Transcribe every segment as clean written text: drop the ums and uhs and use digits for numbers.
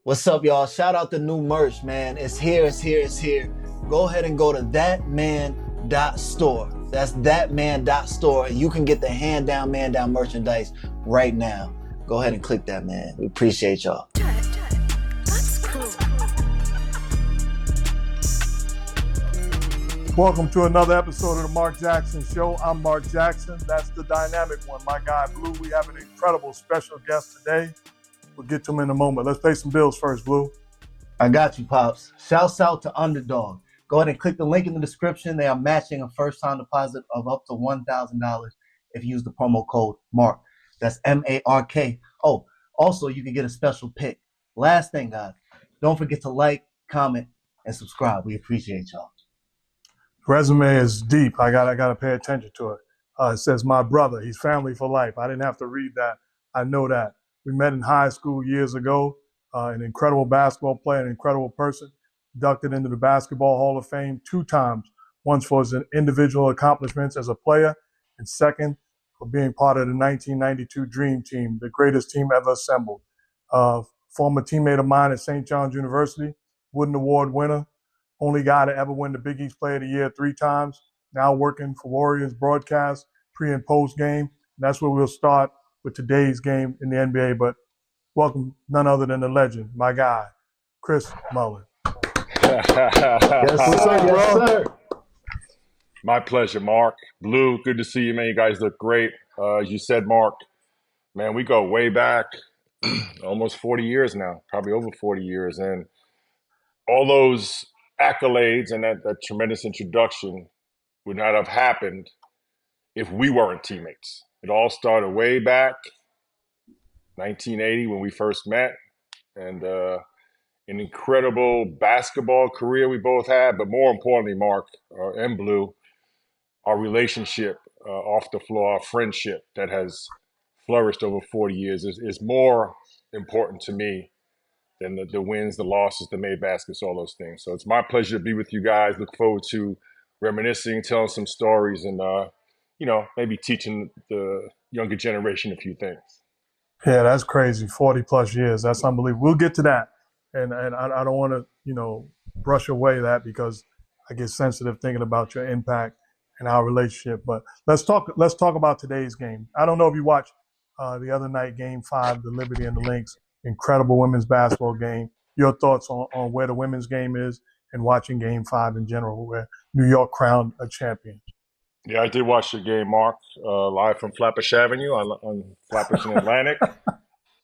What's up, y'all? Shout out the new merch, man. It's here, it's here, it's here. Go ahead and go to thatman.store. That's thatman.store, and you can get the hand down, man down merchandise right now. Go ahead and click that, man. We appreciate y'all. That's cool. Welcome to another episode of the Mark Jackson Show. I'm Mark Jackson. That's the dynamic one, my guy Bluu. We have an incredible special guest today. We'll get to him in a moment. Let's pay some bills first, Bluu. I got you, Pops. Shouts out to Underdog. Go ahead and click the link in the description. They are matching a first-time deposit of up to $1,000 if you use the promo code MARK. That's M-A-R-K. Oh, also, you can get a special pick. Last thing, guys, don't forget to like, comment, and subscribe. We appreciate y'all. Resume is deep. I gotta pay attention to it. It says, my brother, he's family for life. I didn't have to read that. I know that. We met in high school years ago. An incredible basketball player, an incredible person, inducted into the Basketball Hall of Fame 2 times, once for his individual accomplishments as a player, and second, for being part of the 1992 Dream Team, the greatest team ever assembled. Former teammate of mine at St. John's University, Wooden Award winner, only guy to ever win the Big East Player of the Year 3 times, now working for Warriors broadcast, pre and post game. And that's where we'll start with today's game in the NBA, but welcome none other than the legend, my guy, Chris Mullin. Yes, sir. Yes, sir. My pleasure, Mark. Bluu, good to see you, man. You guys look great. As you said, Mark, man, we go way back, almost 40 years now, probably over 40 years. And all those accolades and that tremendous introduction would not have happened if we weren't teammates. It all started way back, 1980 when we first met, and an incredible basketball career we both had, but more importantly, Mark and Bluu, our relationship off the floor, our friendship that has flourished over 40 years is more important to me than the wins, the losses, the made baskets, all those things. So it's my pleasure to be with you guys. Look forward to reminiscing, telling some stories, and maybe teaching the younger generation a few things. Yeah, that's crazy. 40 plus years. That's unbelievable. We'll get to that. And I don't want to, brush away that because I get sensitive thinking about your impact and our relationship. But let's talk about today's game. I don't know if you watched the other night, Game 5, the Liberty and the Lynx, incredible women's basketball game. Your thoughts on where the women's game is and watching Game 5 in general, where New York crowned a champion. Yeah, I did watch the game, Mark, live from Flatbush Avenue on Flatbush and Atlantic,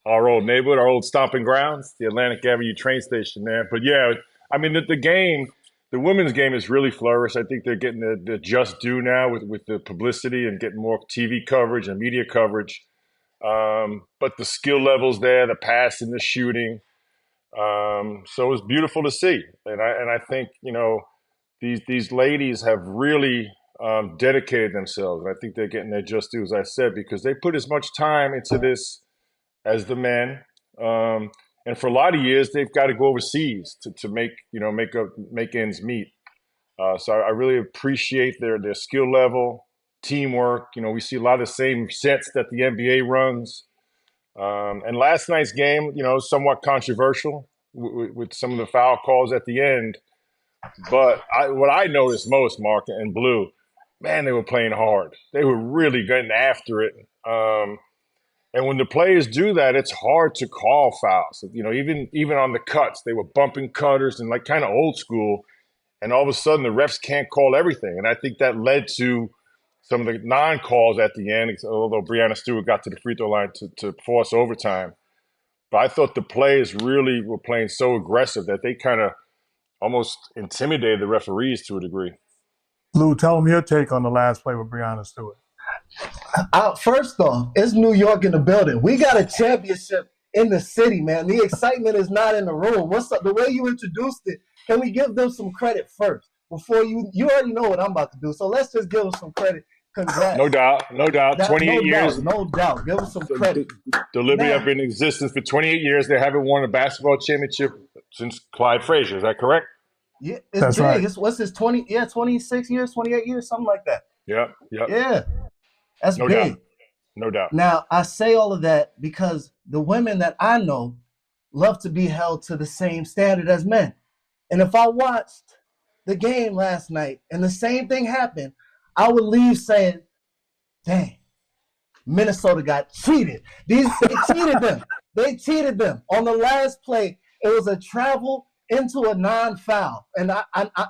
our old neighborhood, our old stomping grounds, the Atlantic Avenue train station there. But yeah, I mean, the women's game has really flourished. I think they're getting the just due now with the publicity and getting more TV coverage and media coverage. But the skill levels there, the passing, the shooting. So it's beautiful to see. And I think, these ladies have really dedicated themselves. And I think they're getting their just due, as I said, because they put as much time into this as the men. And for a lot of years, they've got to go overseas to make ends meet. So I really appreciate their skill level, teamwork. We see a lot of the same sets that the NBA runs. And last night's game, somewhat controversial with some of the foul calls at the end. But what I noticed most, Mark and Bluu, man, they were playing hard. They were really getting after it. And when the players do that, it's hard to call fouls. Even on the cuts, they were bumping cutters and like kind of old school. And all of a sudden, the refs can't call everything. And I think that led to some of the non-calls at the end, although Breanna Stewart got to the free throw line to force overtime. But I thought the players really were playing so aggressive that they kind of almost intimidated the referees to a degree. Bluu, tell them your take on the last play with Breanna Stewart. First off, it's New York in the building. We got a championship in the city, man. The excitement is not in the room. What's up? The way you introduced it, can we give them some credit first before you already know what I'm about to do. So let's just give them some credit. Congrats. No doubt. 28 years. No doubt. Give them some credit. The Liberty have been in existence for 28 years. They haven't won a basketball championship since Clyde Frazier. Is that correct? Yeah, it's That's big. right. What's this, 26 years, 28 years, something like that. Yeah. Yeah. That's No big. doubt. No doubt. Now, I say all of that because the women that I know love to be held to the same standard as men. And if I watched the game last night and the same thing happened, I would leave saying, dang, Minnesota got cheated. They cheated them. They cheated them. On the last play, it was a travel into a non-foul. And I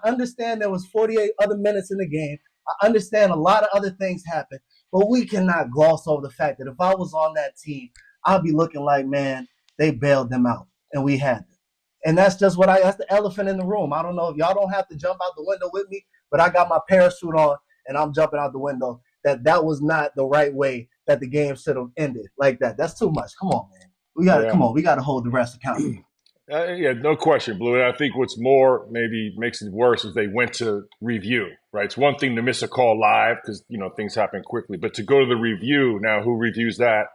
understand there was 48 other minutes in the game. I understand a lot of other things happened. But we cannot gloss over the fact that if I was on that team, I'd be looking like, man, they bailed them out. And we had them. And that's just that's the elephant in the room. I don't know if y'all don't have to jump out the window with me, but I got my parachute on and I'm jumping out the window. That was not the right way that the game should have ended like that. That's too much. Come on, man. We got to hold the refs accountable. Yeah, no question, Blue. And I think what's more maybe makes it worse is they went to review, right? It's one thing to miss a call live because, things happen quickly. But to go to the review, now who reviews that?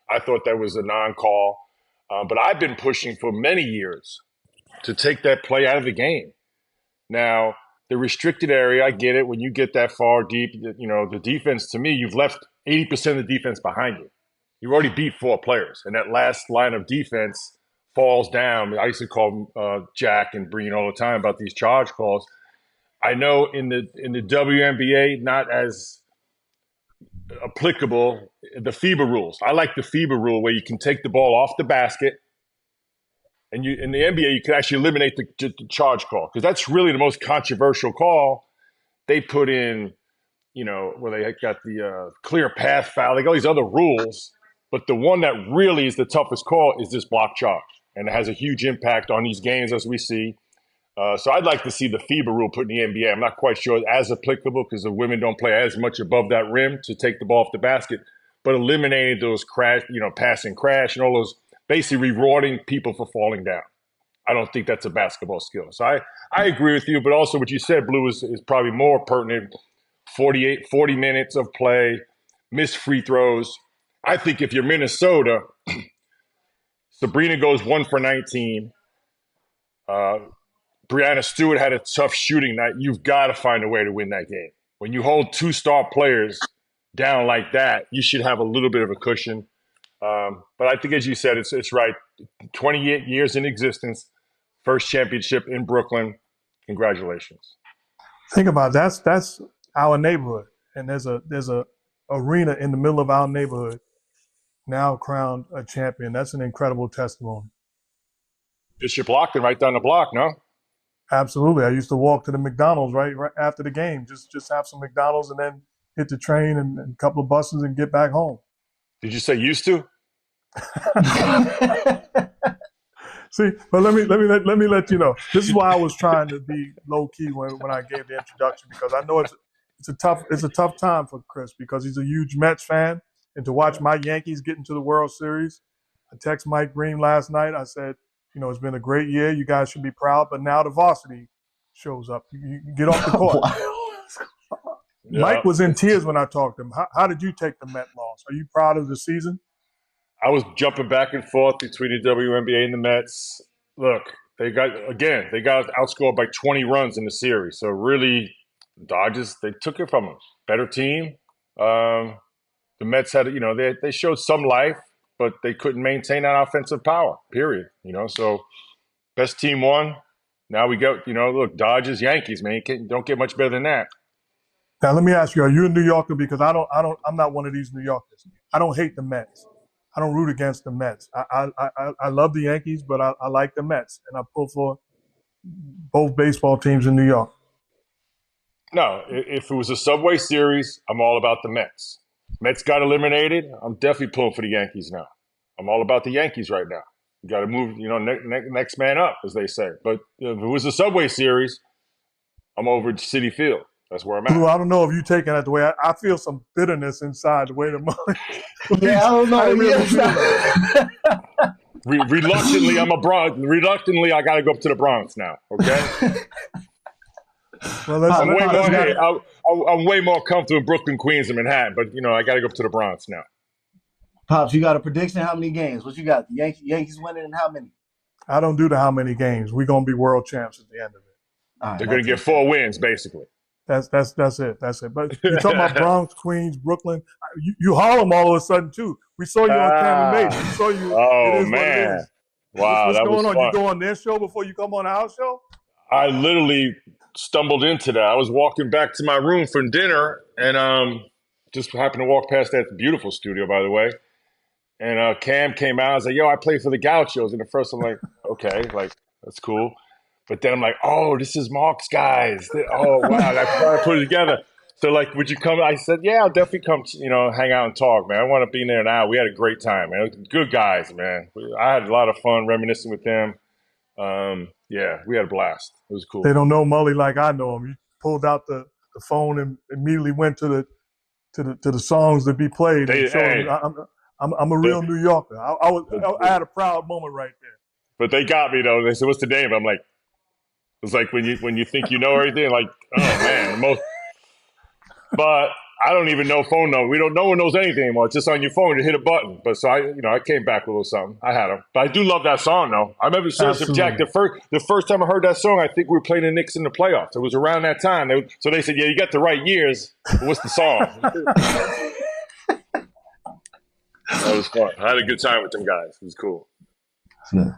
I thought that was a non-call. But I've been pushing for many years to take that play out of the game. Now, the restricted area, I get it. When you get that far deep, the defense, to me, you've left 80% of the defense behind you. You've already beat 4 players. And that last line of defense falls down. I used to call Jack and Breen all the time about these charge calls. I know in the WNBA, not as applicable, the FIBA rules. I like the FIBA rule where you can take the ball off the basket. And in the NBA, you can actually eliminate the charge call because that's really the most controversial call. They put in, where they got the clear path foul. They got all these other rules. But the one that really is the toughest call is this block charge. And it has a huge impact on these games as we see. So I'd like to see the FIBA rule put in the NBA. I'm not quite sure it's as applicable because the women don't play as much above that rim to take the ball off the basket. But eliminating those pass and crash and all those, basically rewarding people for falling down. I don't think that's a basketball skill. So I agree with you, but also what you said, Blue, is probably more pertinent. 40 minutes of play, missed free throws. I think if you're Minnesota, Sabrina goes 1 for 19. Breanna Stewart had a tough shooting night. You've got to find a way to win that game. When you hold 2 star players down like that, you should have a little bit of a cushion. But I think, as you said, it's right. 28 years in existence, first championship in Brooklyn. Congratulations. Think about it. That's our neighborhood, and there's a arena in the middle of our neighborhood now crowned a champion. That's an incredible testimony. Bishop Lockton right down the block, no? Absolutely. I used to walk to the McDonald's right after the game, just have some McDonald's and then hit the train and a couple of buses and get back home. Did you say used to? See, but let me let you know. This is why I was trying to be low key when I gave the introduction, because I know it's a tough time for Chris because he's a huge Mets fan, and to watch my Yankees get into the World Series. I texted Mike Green last night. I said, it's been a great year. You guys should be proud, but now the varsity shows up. You get off the court. Yeah. Mike was in tears when I talked to him. How did you take the Met loss? Are you proud of the season? I was jumping back and forth between the WNBA and the Mets. Look, they got outscored by 20 runs in the series. So really, Dodgers, they took it from them. Better team. The Mets had, they showed some life, but they couldn't maintain that offensive power, period. So best team won. Now we go, look, Dodgers, Yankees, man. Don't get much better than that. Now let me ask you: are you a New Yorker? Because I'm not one of these New Yorkers. I don't hate the Mets. I don't root against the Mets. I love the Yankees, but I like the Mets, and I pull for both baseball teams in New York. No, if it was a Subway Series, I'm all about the Mets. Mets got eliminated. I'm definitely pulling for the Yankees now. I'm all about the Yankees right now. You got to move, next man up, as they say. But if it was a Subway Series, I'm over at Citi Field. That's where I'm at. Blue, I don't know if you're taking that the way I feel some bitterness inside the way the money. Yeah, I don't know. Reluctantly, I'm a Bronx. Reluctantly, I got to go up to the Bronx now. Okay. Well, I'm way more comfortable in Brooklyn, Queens, and Manhattan. But I got to go up to the Bronx now. Pops, you got a prediction? How many games? What you got? The Yankees winning and how many? I don't do the how many games. We're gonna be world champs at the end of it. Right, they're gonna get 4 wins, basically. That's it. But you're talking about Bronx, Queens, Brooklyn. You Harlem all of a sudden too. We saw you on Cameron Mace. We saw you. Oh man, Wow, What's that was going on? You fun. go on their show before you come on the house show? I literally stumbled into that. I was walking back to my room from dinner and just happened to walk past that beautiful studio, by the way. And Cam came out. I was like, yo, I play for the Gauchos. And at first I'm like, okay, like, that's cool. But then I'm like, oh, this is Mark's guys. Oh, wow. And I finally put it together. So, like, would you come? I said, yeah, I'll definitely come, hang out and talk, man. I want to be in there now. We had a great time, man. Good guys, man. I had a lot of fun reminiscing with them. Yeah, we had a blast. It was cool. They don't know Mully like I know him. You pulled out the phone and immediately went to the songs that be played and showed them. I'm a real New Yorker. I had a proud moment right there. But they got me though. They said, "What's the name?" I'm like, it's like when you think you know everything. Like, oh man, But I don't even know phone number. No one knows anything anymore. It's just on your phone. You hit a button. But so I came back with a little something. I had them. But I do love that song though. I remember seriously, Jack. The first time I hered that song, I think we were playing the Knicks in the playoffs. It was around that time. So they said, "Yeah, you got the right years. But what's the song?" That was fun. I had a good time with them guys. It was cool. Yeah.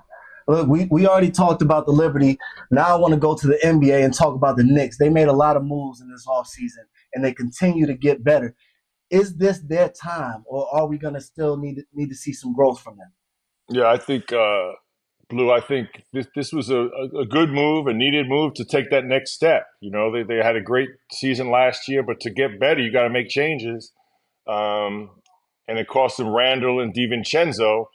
Look, we already talked about the Liberty. Now I want to go to the NBA and talk about the Knicks. They made a lot of moves in this offseason, and they continue to get better. Is this their time, or are we going to still need to see some growth from them? Yeah, I think, Blue, I think this was a good move, a needed move to take that next step. They had a great season last year, but to get better, you got to make changes. And it cost them Randall and DiVincenzo.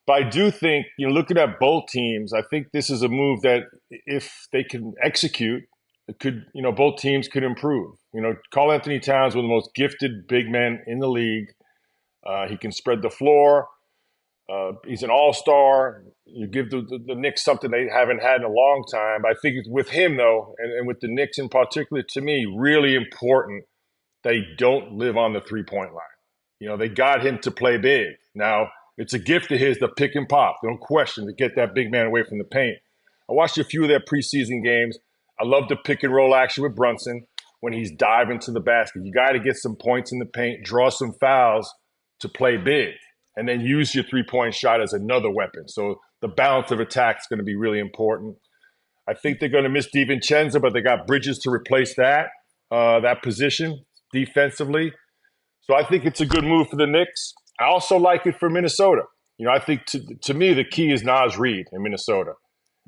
But I do think, looking at both teams, I think this is a move that if they can execute, it could, both teams could improve. Karl Anthony Towns, one of the most gifted big men in the league. He can spread the floor. He's an all-star. You give the Knicks something they haven't had in a long time. I think with him, though, and with the Knicks in particular, to me, really important they don't live on the three-point line. They got him to play big. Now, it's a gift of his to pick and pop, no question, to get that big man away from the paint. I watched a few of their preseason games. I love the pick and roll action with Brunson when he's diving to the basket. You got to get some points in the paint, draw some fouls to play big, and then use your three-point shot as another weapon. So the balance of attack is going to be really important. I think they're going to miss DiVincenzo, but they got Bridges to replace that position defensively. So I think it's a good move for the Knicks. I also like it for Minnesota. I think to me, the key is Naz Reid in Minnesota.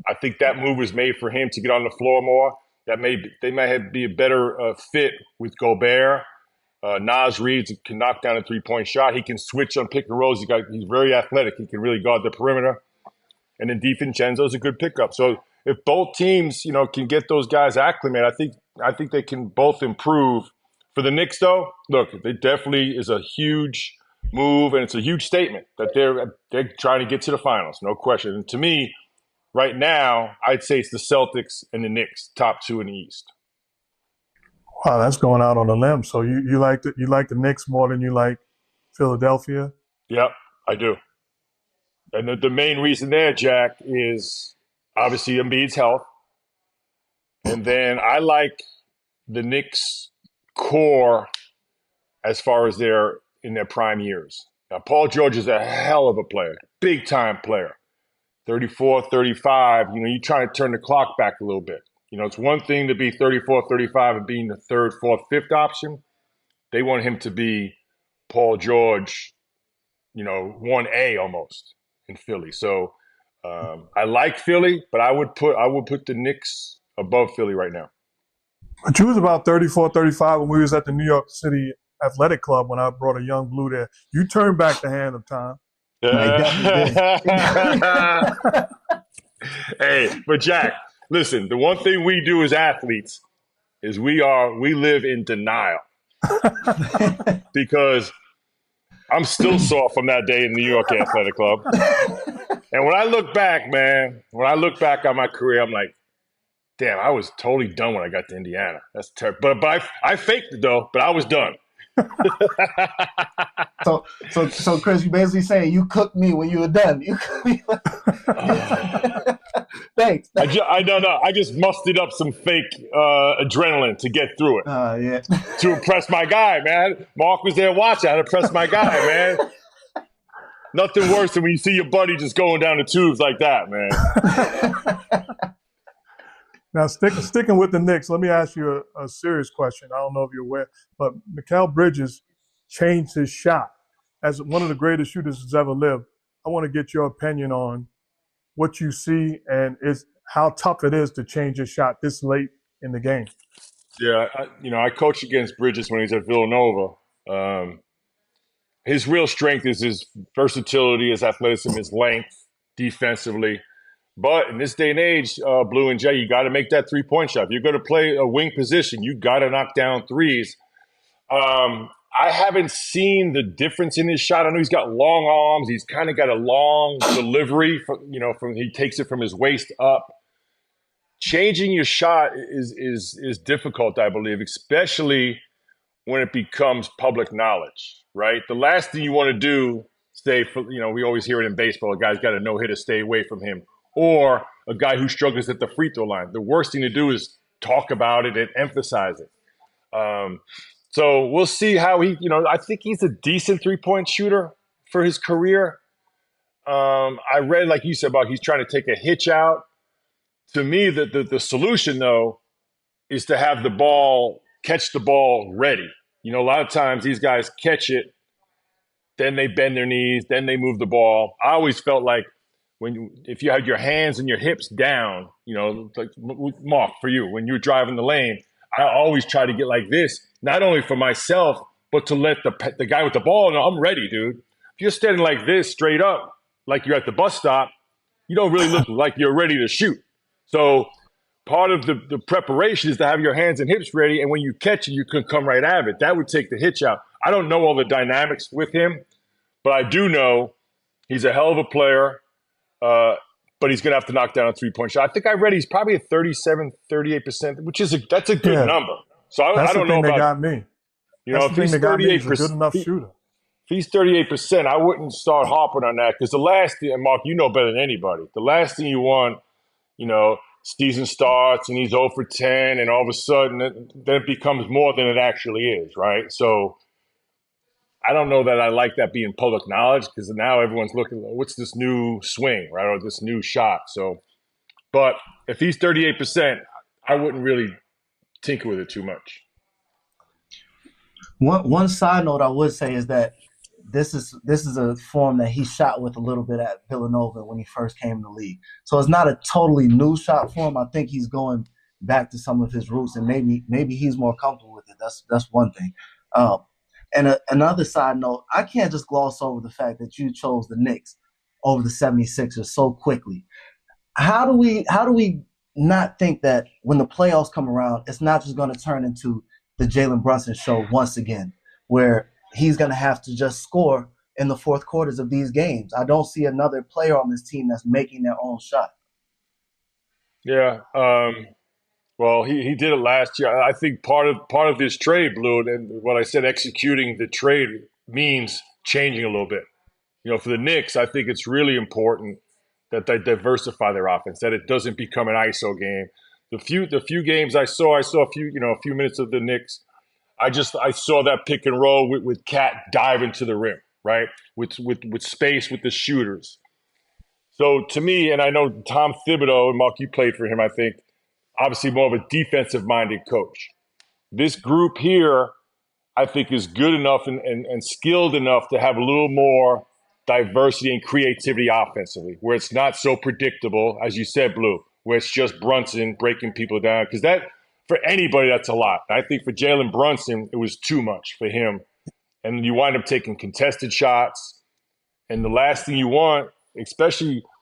I think that move was made for him to get on the floor more. They might be a better fit with Gobert. Naz Reid can knock down a three-point shot. He can switch on pick and rolls. He's very athletic. He can really guard the perimeter. And then DiVincenzo is a good pickup. So if both teams, can get those guys acclimated, I think they can both improve. For the Knicks, though, look, it definitely is a huge move, and it's a huge statement that they're trying to get to the finals, no question. And to me, right now, I'd say it's the Celtics and the Knicks, top two in the East. Wow, that's going out on a limb. So you like the Knicks more than you like Philadelphia? Yep, I do. And the main reason there, Jack, is obviously Embiid's health. And then I like the Knicks' core as far as they're in their prime years. Now, Paul George is a hell of a player, big-time player. 34, 35, you're trying to turn the clock back a little bit. It's one thing to be 34, 35 and being the third, fourth, fifth option. They want him to be Paul George, 1A almost in Philly. So I like Philly, but I would put the Knicks above Philly right now. But you was about 34, 35 when we was at the New York City Athletic Club when I brought a young Blue there. You turned back the hand of time. Hey, but Jack, listen, the one thing we do as athletes is we live in denial. Because I'm still sore from that day in the New York Athletic Club. And when I look back on my career, I'm like, damn, I was totally done when I got to Indiana. That's terrible. But I faked it though, but I was done. So Chris, you basically saying you cooked me when you were done. You cooked me. Thanks. I don't know. I just mustered up some fake adrenaline to get through it. Yeah. To impress my guy, man. Mark was there watching. I had to impress my guy, man. Nothing worse than when you see your buddy just going down the tubes like that, man. Now, sticking with the Knicks, let me ask you a serious question. I don't know if you're aware, but Mikal Bridges changed his shot. As one of the greatest shooters that's ever lived, I want to get your opinion on what you see and how tough it is to change his shot this late in the game. Yeah, I coached against Bridges when he was at Villanova. His real strength is his versatility, his athleticism, his length defensively. But in this day and age, Bluu and Jay, you got to make that three-point shot. If you're going to play a wing position, you got to knock down threes. I haven't seen the difference in his shot. I know he's got long arms. He's kind of got a long delivery. He takes it from his waist up. Changing your shot is difficult, I believe, especially when it becomes public knowledge, right? The last thing you want to do, we always hear it in baseball, a guy's got a no-hitter, stay away from him. Or a guy who struggles at the free throw line. The worst thing to do is talk about it and emphasize it. So we'll see how I think he's a decent three-point shooter for his career. I read, like you said, about he's trying to take a hitch out. To me, the solution, though, is to have catch the ball ready. A lot of times these guys catch it, then they bend their knees, then they move the ball. I always felt like if you had your hands and your hips down, like Mark, for you, when you're driving the lane, I always try to get like this, not only for myself, but to let the guy with the ball know I'm ready, dude. If you're standing like this straight up, like you're at the bus stop, you don't really look like you're ready to shoot. So part of the preparation is to have your hands and hips ready, and when you catch it, you can come right out of it. That would take the hitch out. I don't know all the dynamics with him, but I do know he's a hell of a player. But he's going to have to knock down a three-point shot. I think I read he's probably at 37, 38%, which that's a good number. So I don't know about. That got me. If he's 38%, he's a good enough shooter. If he's 38%, I wouldn't start harping on that because the last thing, and Mark, you know better than anybody, the last thing you want, season starts and he's 0 for 10, and all of a sudden then it becomes more than it actually is, right? So I don't know that I like that being public knowledge because now everyone's looking, what's this new swing, right, or this new shot? So, but if he's 38%, I wouldn't really tinker with it too much. One side note I would say is that this is a form that he shot with a little bit at Villanova when he first came in the league. So it's not a totally new shot form. I think he's going back to some of his roots, and maybe he's more comfortable with it. That's one thing. And another side note, I can't just gloss over the fact that you chose the Knicks over the 76ers so quickly. How do we not think that when the playoffs come around, it's not just going to turn into the Jalen Brunson show once again, where he's going to have to just score in the fourth quarters of these games? I don't see another player on this team that's making their own shot. Yeah. Well, he did it last year. I think part of this trade, Bluu, and what I said, executing the trade means changing a little bit. For the Knicks, I think it's really important that they diversify their offense, that it doesn't become an ISO game. The few games I saw a few minutes of the Knicks. I saw that pick and roll with Cat diving to the rim, right? With space with the shooters. So to me, and I know Tom Thibodeau, and Mark, you played for him, I think. Obviously more of a defensive-minded coach. This group here, I think, is good enough and skilled enough to have a little more diversity and creativity offensively, where it's not so predictable, as you said, Bluu, where it's just Brunson breaking people down. Because that, for anybody, that's a lot. I think for Jalen Brunson, it was too much for him. And you wind up taking contested shots. And the last thing you want, especially –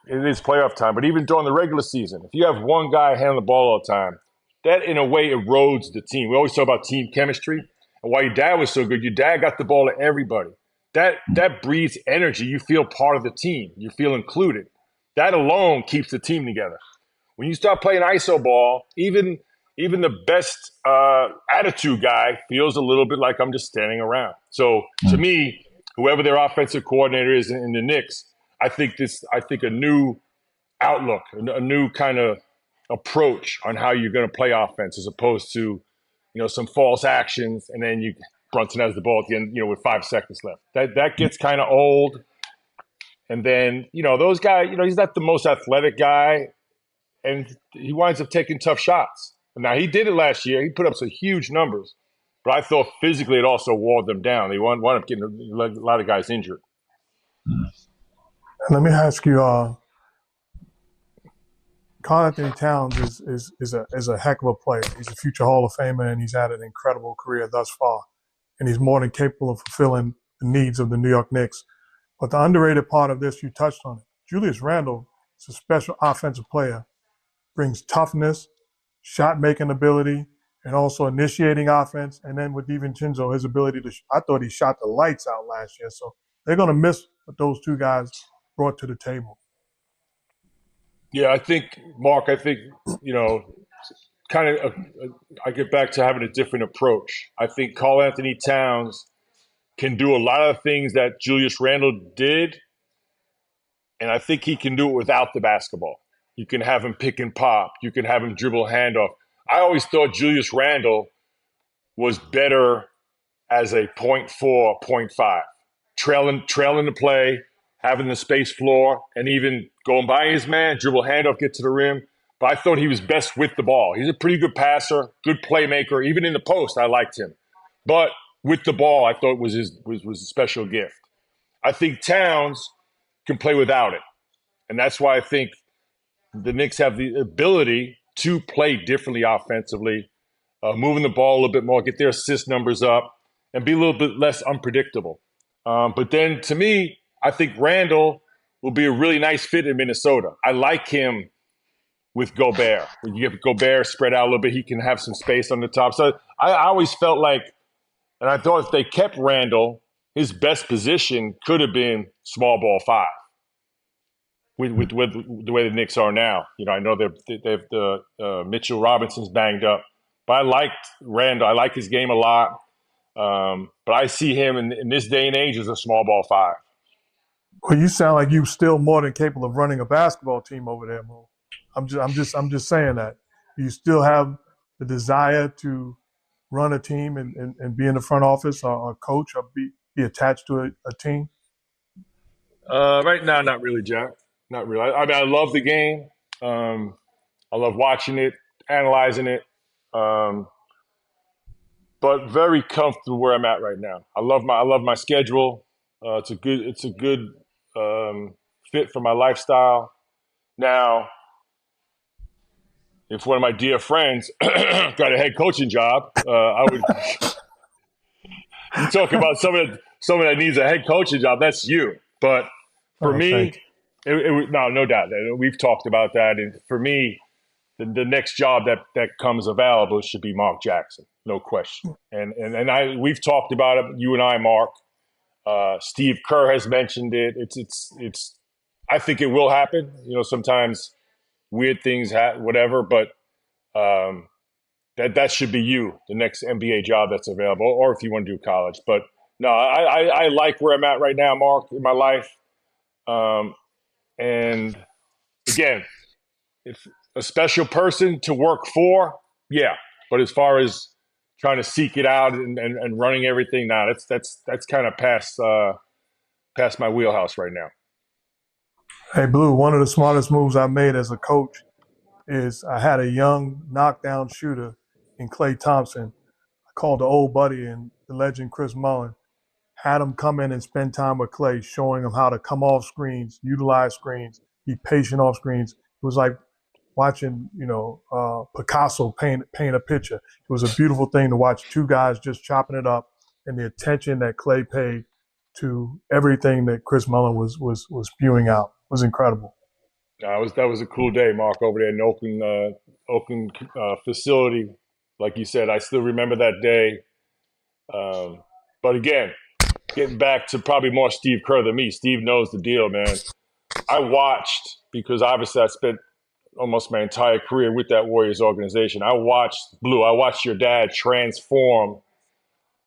it is playoff time, but even during the regular season, if you have one guy handling the ball all the time, that in a way erodes the team. We always talk about team chemistry. And why your dad was so good, your dad got the ball to everybody. That breeds energy. You feel part of the team. You feel included. That alone keeps the team together. When you start playing ISO ball, even the best attitude guy feels a little bit like I'm just standing around. So to me, whoever their offensive coordinator is in the Knicks, I think a new outlook, a new kind of approach on how you're going to play offense, as opposed to, some false actions and then Brunson has the ball at the end, with 5 seconds left. That gets kind of old. And then, those guys, he's not the most athletic guy, and he winds up taking tough shots. Now, he did it last year. He put up some huge numbers, but I thought physically it also wore them down. They wound up getting a lot of guys injured. Let me ask you, Karl Anthony Towns is a heck of a player. He's a future Hall of Famer, and he's had an incredible career thus far. And he's more than capable of fulfilling the needs of the New York Knicks. But the underrated part of this, you touched on it. Julius Randle is a special offensive player, brings toughness, shot-making ability, and also initiating offense. And then with DiVincenzo, his ability to I thought he shot the lights out last year. So they're going to miss what those two guys brought to the table. Yeah, Mark, kind of, I get back to having a different approach. I think Karl Anthony Towns can do a lot of things that Julius Randle did, and I think he can do it without the basketball. You can have him pick and pop. You can have him dribble handoff. I always thought Julius Randle was better as a 0.4, 0.5, trailing the play, having the space floor, and even going by his man, dribble handoff, get to the rim. But I thought he was best with the ball. He's a pretty good passer, good playmaker. Even in the post, I liked him. But with the ball, I thought was a special gift. I think Towns can play without it. And that's why I think the Knicks have the ability to play differently offensively, moving the ball a little bit more, get their assist numbers up, and be a little bit less unpredictable. But then, to me, I think Randle will be a really nice fit in Minnesota. I like him with Gobert. When you get Gobert spread out a little bit, he can have some space on the top. So I always felt like, and I thought if they kept Randle, his best position could have been small ball 5. With the way the Knicks are now, I know they've Mitchell Robinson's banged up, but I liked Randle. I like his game a lot, but I see him in this day and age as a small ball 5. Well, you sound like you're still more than capable of running a basketball team over there, Mo. I'm just saying that you still have the desire to run a team and be in the front office or coach or be attached to a team. Right now, not really, Jack. Not really. I mean, I love the game. I love watching it, analyzing it, but very comfortable where I'm at right now. I love my schedule. It's a good fit for my lifestyle. Now, if one of my dear friends got a head coaching job, I would. You talk about someone that needs a head coaching job. That's you. But for me, no doubt. We've talked about that. And for me, the next job that comes available should be Mark Jackson, no question. And we've talked about it. You and I, Mark. Steve Kerr has mentioned it. It's. I think it will happen. Sometimes weird things whatever, but that should be the next NBA job that's available, or if you want to do college. But no, I like where I'm at right now, Mark, in my life. And again, if a special person to work for, yeah. But as far as trying to seek it out and running everything, now that's kind of past my wheelhouse right now. Hey, Bluu, one of the smartest moves I made as a coach is I had a young knockdown shooter in Klay Thompson. I called the old buddy and the legend Chris Mullin, had him come in and spend time with Klay, showing him how to come off screens, utilize screens, be patient off screens. It was like watching, Picasso paint a picture. It was a beautiful thing to watch two guys just chopping it up, and the attention that Klay paid to everything that Chris Mullin was spewing out was incredible. That was a cool day, Mark, over there in the Oakland facility. Like you said, I still remember that day. But again, getting back to probably more Steve Kerr than me. Steve knows the deal, man. I watched, because obviously I spent almost my entire career with that Warriors organization. I watched your dad transform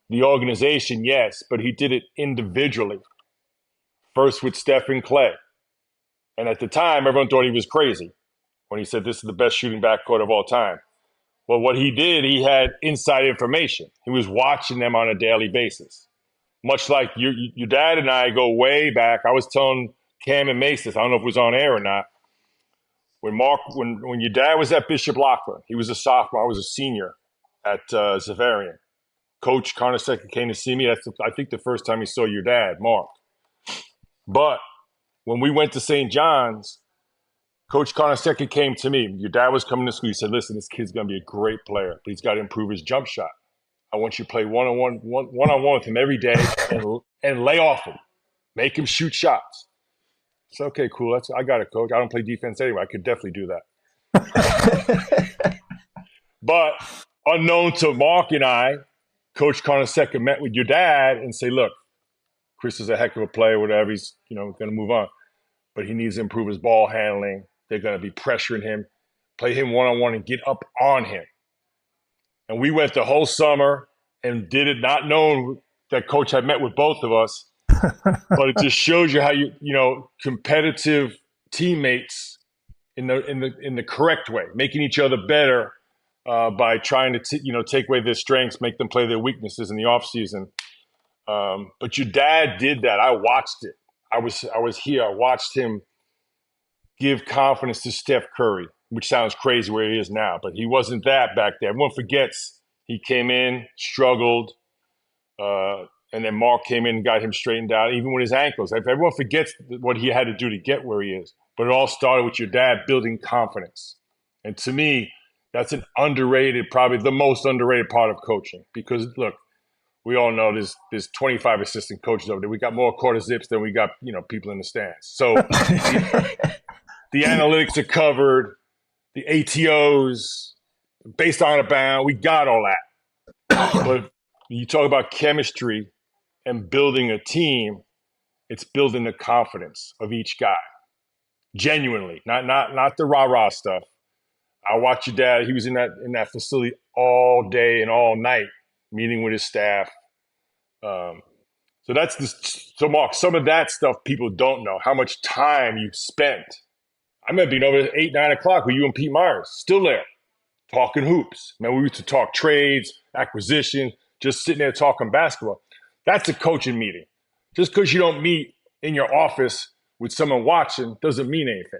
the organization, yes, but he did it individually. First with Steph and Klay. And at the time, everyone thought he was crazy when he said this is the best shooting backcourt of all time. Well, what he did, he had inside information. He was watching them on a daily basis. Much like your dad and I go way back. I was telling Cam and Mason. I don't know if it was on air or not. When your dad was at Bishop Loughlin, he was a sophomore. I was a senior at Zavarian. Coach Carnesecca came to see me. That's I think the first time he saw your dad, Mark. But when we went to St. John's, Coach Carnesecca came to me. Your dad was coming to school. He said, "Listen, this kid's going to be a great player, but he's got to improve his jump shot. I want you to play one-on-one with him every day and lay off him. Make him shoot shots." It's okay, cool. I got it, coach. I don't play defense anyway. I could definitely do that. But unknown to Mark and I, Coach Carnesecca met with your dad and say, "Look, Chris is a heck of a player, whatever. He's going to move on, but he needs to improve his ball handling. They're going to be pressuring him. Play him one-on-one and get up on him." And we went the whole summer and did it, not knowing that coach had met with both of us. But it just shows you how competitive teammates in the correct way, making each other better by trying to take away their strengths, make them play their weaknesses in the off season. But your dad did that. I watched it. I was here. I watched him give confidence to Steph Curry, which sounds crazy where he is now, but he wasn't that back then. Everyone forgets he came in, struggled, and then Mark came in and got him straightened out, even with his ankles. Everyone forgets what he had to do to get where he is. But it all started with your dad building confidence. And to me, that's an underrated, probably the most underrated part of coaching. Because, look, we all know there's 25 assistant coaches over there. We got more quarter zips than we got, people in the stands. So the analytics are covered, the ATOs, based on a bound, we got all that. But you talk about chemistry and building a team, it's building the confidence of each guy. Genuinely, not the rah-rah stuff. I watched your dad, he was in that facility all day and all night, meeting with his staff. So Mark, some of that stuff people don't know, how much time you spent. I remember being over at 8, 9 o'clock with you and Pete Myers, still there, talking hoops. Man, we used to talk trades, acquisition, just sitting there talking basketball. That's a coaching meeting. Just because you don't meet in your office with someone watching doesn't mean anything.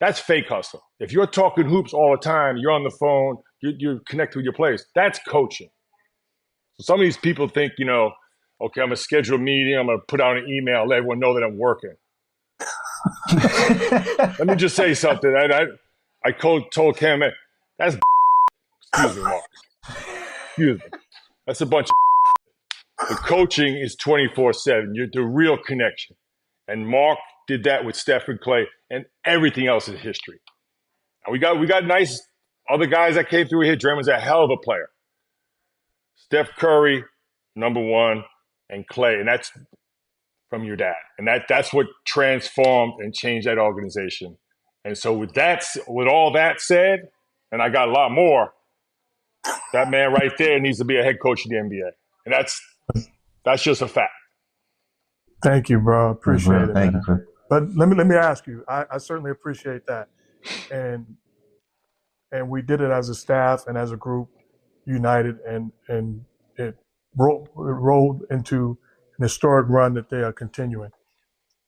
That's fake hustle. If you're talking hoops all the time, you're on the phone, you're connected with your players, that's coaching. So some of these people think, okay, I'm going to schedule a meeting, I'm going to put out an email, let everyone know that I'm working. Let me just say something. I told Cam, man, that's excuse me, Mark. Excuse me. That's a bunch of The coaching is 24/7. You're the real connection. And Mark did that with Steph and Clay, and everything else is history. And we got nice other guys that came through here. Draymond's a hell of a player. Steph Curry, number one, and Clay, and that's from your dad. And that's what transformed and changed that organization. And so with all that said, and I got a lot more, that man right there needs to be a head coach in the NBA. And that's just a fact. Thank you, bro. Appreciate it. Thank you, Chris. But let me ask you. I certainly appreciate that, and we did it as a staff and as a group, united, and it rolled into an historic run that they are continuing.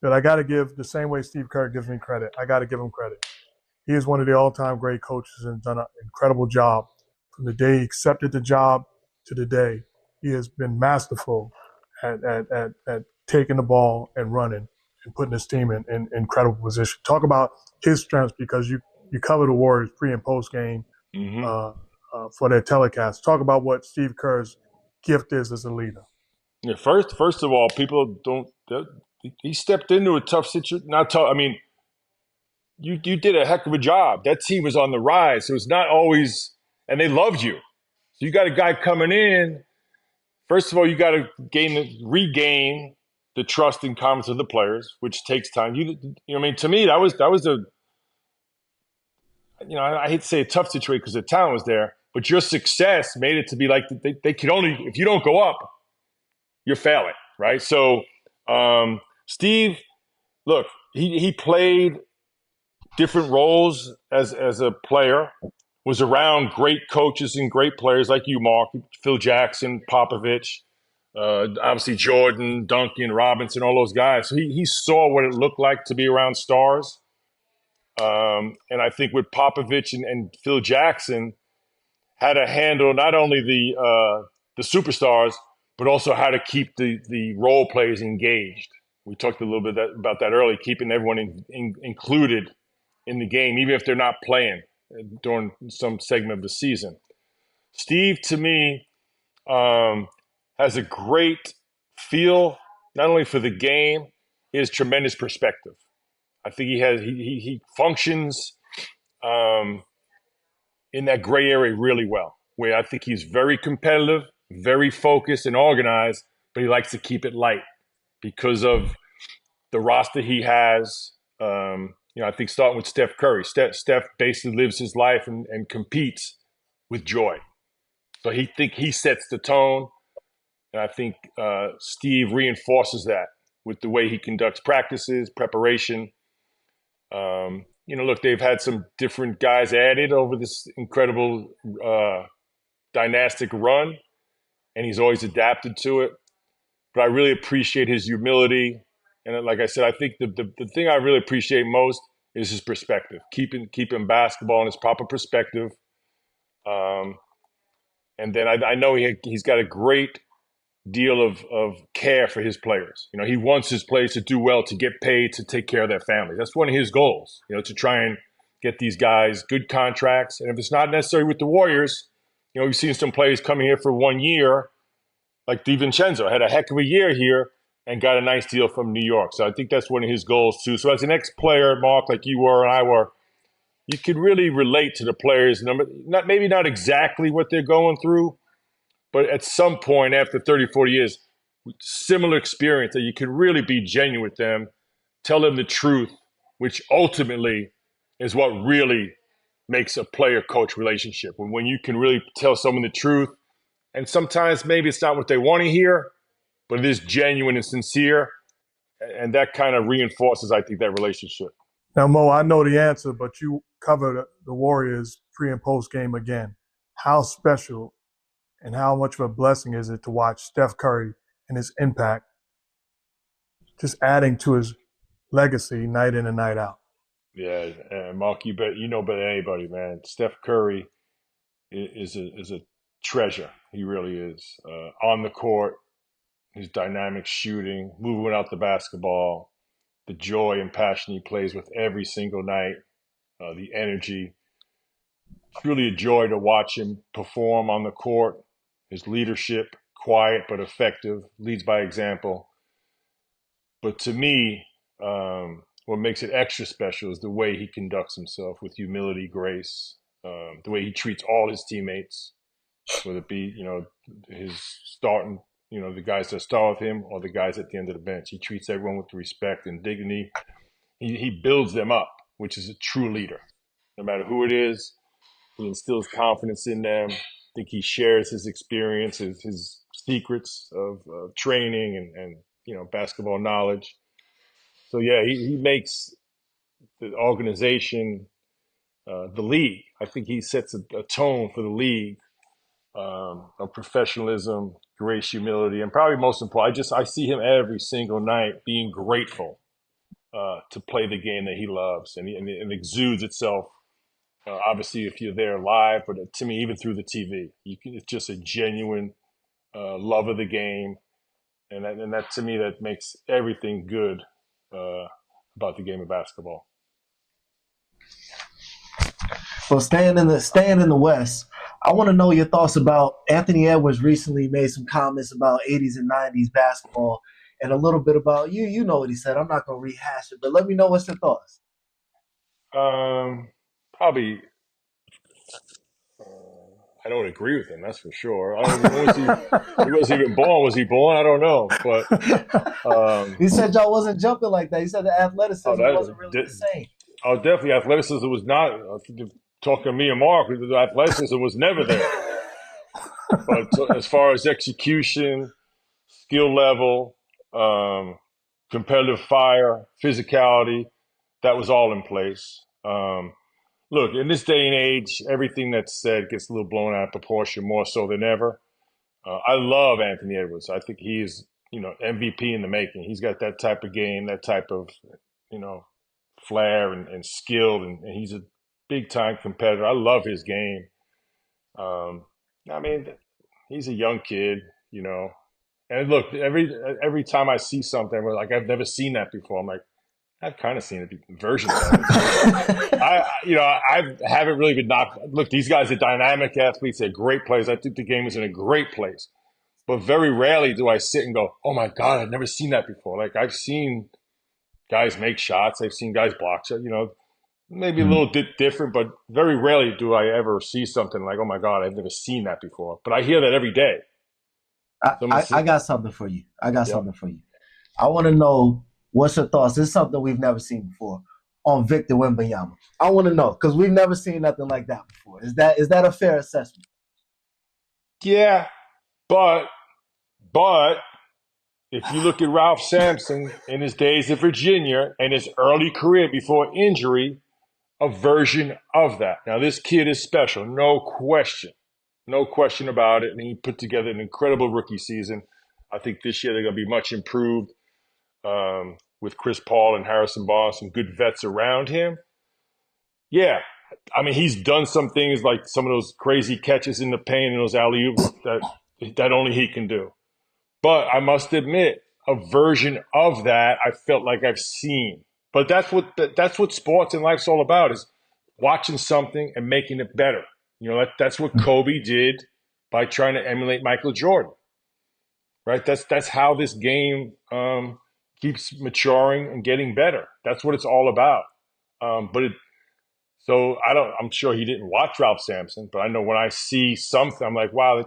But I got to give the same way Steve Kerr gives me credit. I got to give him credit. He is one of the all-time great coaches and done an incredible job from the day he accepted the job to the day. He has been masterful at taking the ball and running and putting his team in incredible position. Talk about his strengths, because you cover the Warriors pre and post game for their telecast. Talk about what Steve Kerr's gift is as a leader. Yeah, first of all, people don't. He stepped into a tough situation. Not tough. I mean, you did a heck of a job. That team was on the rise. So it's not always, and they loved you. So you got a guy coming in. First of all, you got to regain the trust and confidence of the players, which takes time. I mean, to me, that was I hate to say a tough situation because the talent was there, but your success made it to be like they could only, if you don't go up, you're failing, right? So Steve, look, he played different roles as a player, was around great coaches and great players like you, Mark, Phil Jackson, Popovich, Obviously Jordan, Duncan, Robinson, all those guys. So he saw what it looked like to be around stars. And I think with Popovich and Phil Jackson, how to handle not only the superstars, but also how to keep the role players engaged. We talked a little bit about that earlier, keeping everyone included in the game, even if they're not playing during some segment of the season. Steve, to me, has a great feel, not only for the game, he has tremendous perspective. I think he functions in that gray area really well, where I think he's very competitive, very focused and organized, but he likes to keep it light because of the roster he has. I think starting with Steph Curry. Steph basically lives his life and competes with joy. So he sets the tone. And I think Steve reinforces that with the way he conducts practices, preparation. Look, they've had some different guys added over this incredible dynastic run, and he's always adapted to it. But I really appreciate his humility. And like I said, I think the thing I really appreciate most is his perspective, keeping basketball in its proper perspective. And then I know he's got a great deal of care for his players. He wants his players to do well, to get paid, to take care of their families. That's one of his goals, to try and get these guys good contracts. And if it's not necessary with the Warriors, we've seen some players coming here for 1 year, like DiVincenzo had a heck of a year here and got a nice deal from New York. So I think that's one of his goals too. So as an ex-player, Mark, like you were and I were, you could really relate to the players. Maybe not exactly what they're going through, but at some point after 30, 40 years, similar experience that you can really be genuine with them, tell them the truth, which ultimately is what really makes a player-coach relationship. When you can really tell someone the truth, and sometimes maybe it's not what they want to hear, but it is genuine and sincere, and that kind of reinforces, I think, that relationship. Now, Mo, I know the answer, but you covered the Warriors pre- and post-game again. How special and how much of a blessing is it to watch Steph Curry and his impact just adding to his legacy night in and night out? Yeah, and Mark, you know better than anybody, man. Steph Curry is a treasure. He really is. On the court, his dynamic shooting, moving without the basketball, the joy and passion he plays with every single night, the energy. It's really a joy to watch him perform on the court. His leadership, quiet but effective, leads by example. But to me, what makes it extra special is the way he conducts himself with humility, grace, the way he treats all his teammates, whether it be, his starting, the guys that start with him or the guys at the end of the bench. He treats everyone with respect and dignity. He builds them up, which is a true leader. No matter who it is, he instills confidence in them. I think he shares his experiences, his secrets of training and basketball knowledge. So yeah, he makes the organization, the league. I think he sets a tone for the league of professionalism, grace, humility, and probably most important, I see him every single night being grateful to play the game that he loves, and it exudes itself. Obviously, if you're there live, but to me, even through the TV, it's just a genuine love of the game, and that to me that makes everything good about the game of basketball. So staying in the West, I want to know your thoughts about Anthony Edwards recently made some comments about 80s and 90s basketball and a little bit about you. You know what he said. I'm not going to rehash it, but let me know what's your thoughts. Probably, I don't agree with him. That's for sure. He wasn't even born. Was he born? I don't know. But he said y'all wasn't jumping like that. He said the athleticism wasn't really the same. Oh, definitely, athleticism was not. Talking to me and Mark, the athleticism was never there. But as far as execution, skill level, competitive fire, physicality, that was all in place. Look, in this day and age, everything that's said gets a little blown out of proportion more so than ever. I love Anthony Edwards. I think he's, MVP in the making. He's got that type of game, that type of, you know, flair and skill, and he's a big time competitor. I love his game. Um, I mean, he's a young kid, you know. And look, every time I see something where like I've never seen that before, I'm like, I've kind of seen it, versions of it. So I haven't really been knocked. Look, these guys are dynamic athletes. They're great players. I think the game is in a great place. But very rarely do I sit and go, "Oh my God, I've never seen that before." Like I've seen guys make shots. I've seen guys block shots. Maybe a Mm. little bit different, but very rarely do I ever see something like, "Oh my God, I've never seen that before." But I hear that every day. I, Someone I, said, I got something for you. "Yep, I want to know what's your thoughts. This is something we've never seen before on Victor Wembanyama. I want to know because we've never seen nothing like that before. Is that a fair assessment? yeah," but but if you look at Ralph Sampson in his days at Virginia and his early career before injury, a version of that. Now, this kid is special, no question about it. And he put together an incredible rookie season. I think this year they're going to be much improved with Chris Paul and Harrison Barnes, some good vets around him. Yeah, I mean, he's done some things like some of those crazy catches in the paint and those alley oops that only he can do. But I must admit, a version of that I felt like I've seen. But that's what sports and life's all about, is watching something and making it better. That's what Kobe did by trying to emulate Michael Jordan, right? That's how this game keeps maturing and getting better. That's what it's all about. So I'm sure he didn't watch Ralph Sampson, but I know when I see something, I'm like, wow,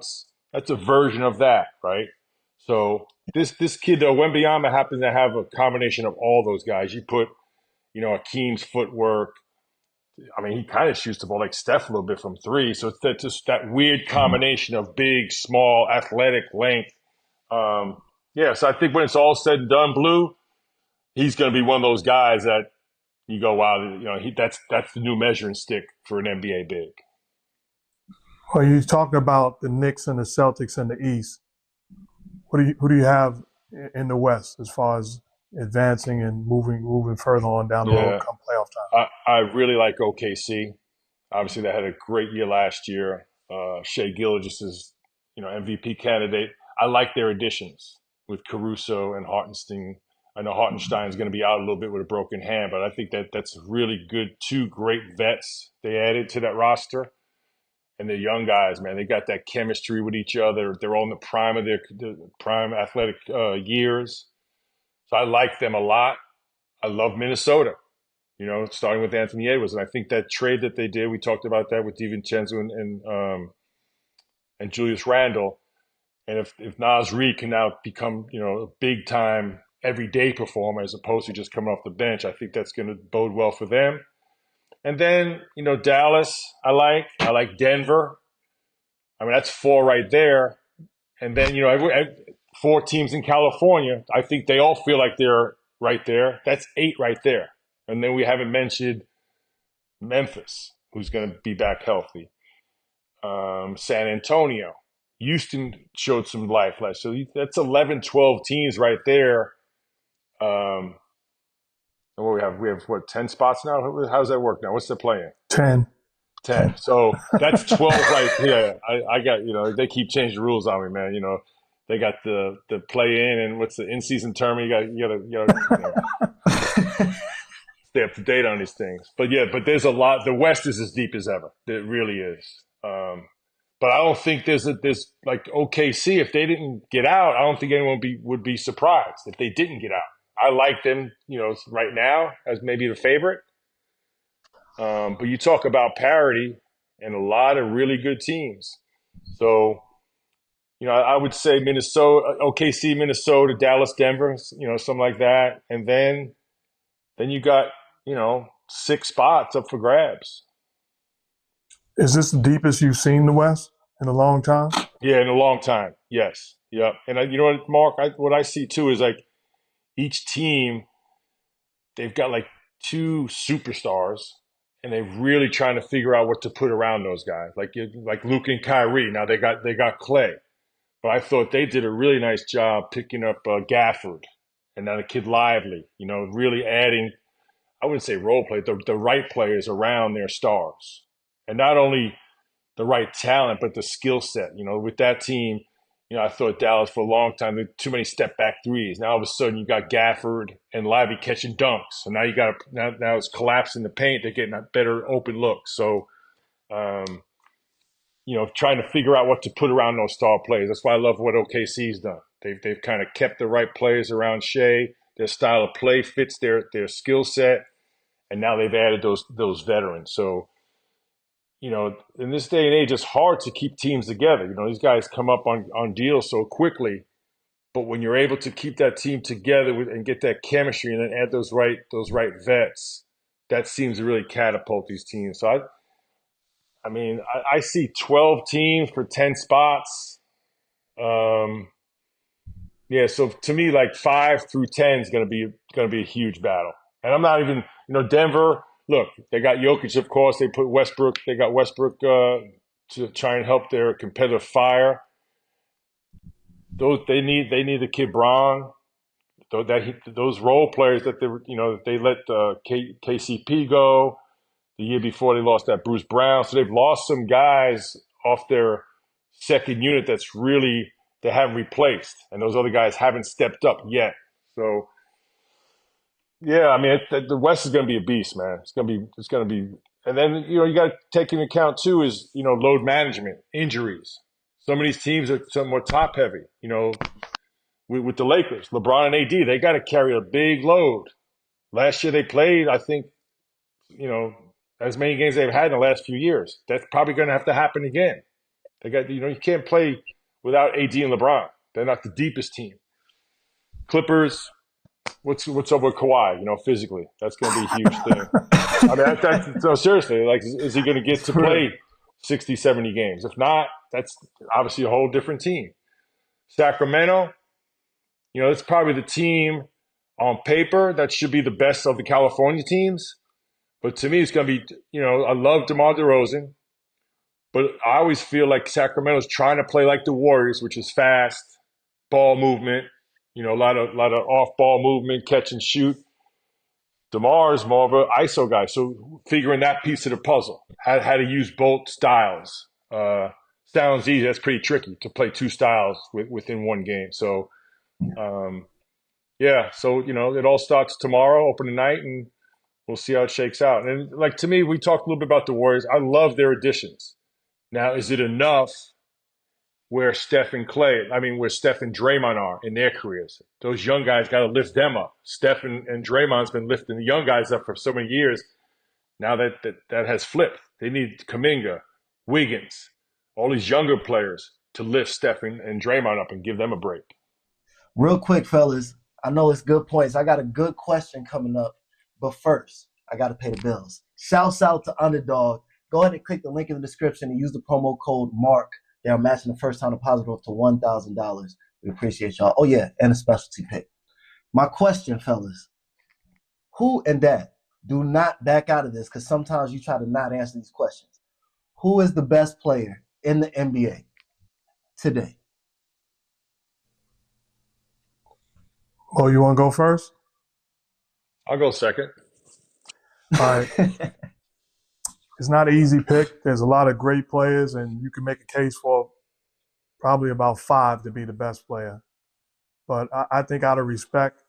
that's a version of that, right? So this kid, Wembanyama, happens to have a combination of all those guys. You put, Akeem's footwork. I mean, he kind of shoots the ball like Steph a little bit from three. So it's just that weird combination of big, small, athletic length. Yeah, so I think when it's all said and done, Blue, he's going to be one of those guys that you go, wow, that's the new measuring stick for an NBA big. Well, you talk about the Knicks and the Celtics in the East. Who do you have in the West as far as advancing and moving further on down the road Yeah, come playoff time? I really like OKC. Obviously, they had a great year last year. Shea Gilgeous is, MVP candidate. I like their additions with Caruso and Hartenstein. I know Hartenstein's going to be out a little bit with a broken hand, but I think that's really good. Two great vets they added to that roster. And they're young guys, man. They got that chemistry with each other. They're all in the prime of their prime athletic years. So I like them a lot. I love Minnesota, starting with Anthony Edwards. And I think that trade that they did, we talked about that with DiVincenzo and Julius Randle. And if Nas Reed can now become, a big time everyday performer as opposed to just coming off the bench, I think that's going to bode well for them. And then, Dallas, I like Denver. I mean, that's four right there. And then, four teams in California, I think they all feel like they're right there. That's eight right there. And then we haven't mentioned Memphis, who's going to be back healthy. San Antonio. Houston showed some life last. So that's 11, 12 teams right there. And what we have what, 10 spots now? How does that work now? What's the plan? 10. 10. So that's 12 right here. I got, they keep changing the rules on me, man. They got the play in and what's the in season tournament. You gotta stay up to date on these things. But yeah, but there's a lot. The West is as deep as ever. It really is. But I don't think there's like OKC. If they didn't get out, I don't think anyone would be surprised if they didn't get out. I like them, right now as maybe the favorite. But you talk about parity and a lot of really good teams. So, I would say Minnesota, OKC, Minnesota, Dallas, Denver, something like that. And then you got, 6 spots up for grabs. Is this the deepest you've seen the West in a long time? Yeah, in a long time. Yes. Yep. And you know what, Mark, what I see too is like each team, they've got like 2 superstars and they're really trying to figure out what to put around those guys. Like Luke and Kyrie. Now they got Clay. but I thought they did a really nice job picking up Gafford and now the kid Lively. Really adding. I wouldn't say role play, the right players around their stars, and not only the right talent, but the skill set. With that team, I thought Dallas for a long time, there were too many step back threes. Now all of a sudden you got Gafford and Lively catching dunks. So now now it's collapsing the paint. They're getting better open looks. So, trying to figure out what to put around those star players. That's why I love what OKC's done. They've kind of kept the right players around Shea. Their style of play fits their skill set, and now they've added those veterans. So, in this day and age, it's hard to keep teams together. These guys come up on deals so quickly, but when you're able to keep that team together and get that chemistry and then add those right vets, that seems to really catapult these teams. So I see 12 teams for 10 spots. So to me, like 5 through 10 is going to be a huge battle. And I'm not even, Denver. Look, they got Jokic, of course. They put Westbrook. They got Westbrook to try and help their competitive fire. They need the kid Braun. Those role players that they let KCP go the year before. They lost that Bruce Brown, so they've lost some guys off their second unit that's really they haven't replaced, and those other guys haven't stepped up yet. So. Yeah, the West is going to be a beast, man. It's going to be, and then you got to take into account too is load management, injuries. Some of these teams are somewhat top heavy. With the Lakers, LeBron and AD, they got to carry a big load. Last year they played, I think, as many games they've had in the last few years. That's probably going to have to happen again. They got you can't play without AD and LeBron. They're not the deepest team. Clippers. What's up with Kawhi? Physically, that's going to be a huge thing. No, seriously. Like, is he going to get to play 60, 70 games? If not, that's obviously a whole different team. Sacramento, it's probably the team on paper that should be the best of the California teams. But to me, it's going to be, I love DeMar DeRozan, but I always feel like Sacramento's trying to play like the Warriors, which is fast, ball movement. A lot of off-ball movement, catch and shoot. DeMar is more of an ISO guy, so figuring that piece of the puzzle, how to use both styles. Sounds easy. That's pretty tricky to play two styles within one game. So, it all starts tomorrow, opening night, and we'll see how it shakes out. And to me, we talked a little bit about the Warriors. I love their additions. Now, is it enough? Where Steph and Draymond are in their careers. Those young guys got to lift them up. Steph and Draymond's been lifting the young guys up for so many years. Now that has flipped. They need Kuminga, Wiggins, all these younger players to lift Steph and Draymond up and give them a break. Real quick, fellas, I know it's good points. I got a good question coming up. But first, I got to pay the bills. Shouts out to Underdog. Go ahead and click the link in the description and use the promo code MARK. They are matching the first time deposit up to $1,000. We appreciate y'all. Oh, yeah, and a specialty pick. My question, fellas, who and Dad, do not back out of this because sometimes you try to not answer these questions. Who is the best player in the NBA today? Oh, you want to go first? I'll go second. All right. It's not an easy pick. There's a lot of great players, and you can make a case for probably about 5 to be the best player. But I think out of respect,